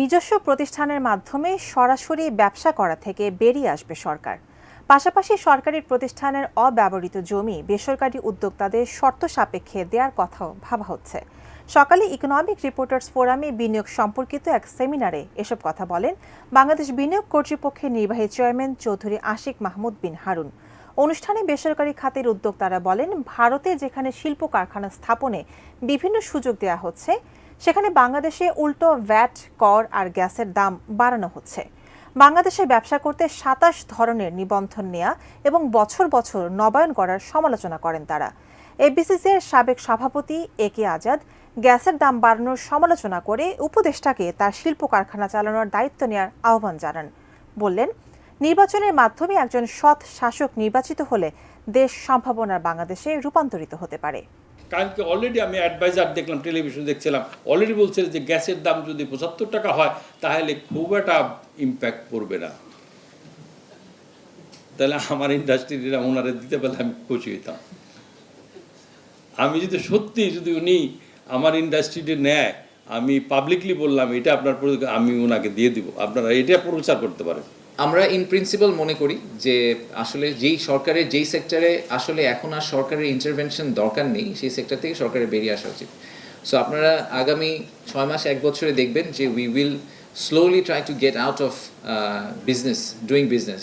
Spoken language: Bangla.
নিজস্ব প্রতিষ্ঠানের মাধ্যমে সরাসরি ব্যবসা করা থেকে বেরিয়ে আসবে সরকার। পাশাপাশি সরকারি প্রতিষ্ঠানের অব্যবহৃত জমি বেসরকারি উদ্যোক্তাদের শর্ত সাপেক্ষে দেওয়ার কথাও ভাবা হচ্ছে। সকালে ইকোনমিক রিপোর্টার্স ফোরামে বিনিয়োগ সম্পর্কিত এক সেমিনারে এসব কথা বলেন বাংলাদেশ বিনিয়োগ কর্তৃপক্ষের নির্বাহী চেয়ারম্যান চৌধুরী আশিক মাহমুদ বিন হারুন। অনুষ্ঠানে বেসরকারি খাতের উদ্যোক্তারা বলেন, ভারতে যেখানে শিল্প কারখানা স্থাপনে বিভিন্ন সুযোগ দেওয়া হচ্ছে, সেখানে বাংলাদেশে উল্টো ভ্যাট, কর আর গ্যাসের দাম বাড়ানো হচ্ছে। বাংলাদেশে ব্যবসা করতে ২৭ ধরনের নিবন্ধন নেওয়া এবং বছর বছর নবায়ন করার সমালোচনা করেন তারা। এফবিসিসির সাবেক সভাপতি এ কে আজাদ গ্যাসের দাম বাড়ানোর সমালোচনা করে উপদেষ্টাকে তার শিল্প কারখানা চালানোর দায়িত্ব নেওয়ার আহ্বান জানান। বললেন, নির্বাচনের মাধ্যমে একজন সৎ শাসক নির্বাচিত হলে দেশ সম্ভাবনার বাংলাদেশে রূপান্তরিত হতে পারে। কারণকে অলরেডি আমি অ্যাডভাইজার দেখলাম, টেলিভিশন দেখছিলাম, অলরেডি বলছে যে গ্যাসের দাম যদি ৭৫ টাকা হয় তাহলে খুব একটা ইম্প্যাক্ট পড়বে না। তাহলে আমার ইন্ডাস্ট্রিরা ওনারে দিতে পারলে আমি খুশি হইতাম। আমি যদি উনি আমার ইন্ডাস্ট্রিতে নেয়, আমি পাবলিকলি বললাম এটা আপনার, আমি ওনাকে দিয়ে দিব, আপনারা এটা প্রচার করতে পারেন। আমরা ইন প্রিন্সিপাল মনে করি যে আসলে যেই সেক্টরে আসলে এখন আর সরকারের ইন্টারভেনশন দরকার নেই, সেই সেক্টর থেকে সরকারের বেরিয়ে আসা উচিত। সো আপনারা আগামী ৬ মাস ১ বছরে দেখবেন যে we will slowly try to get out of doing business.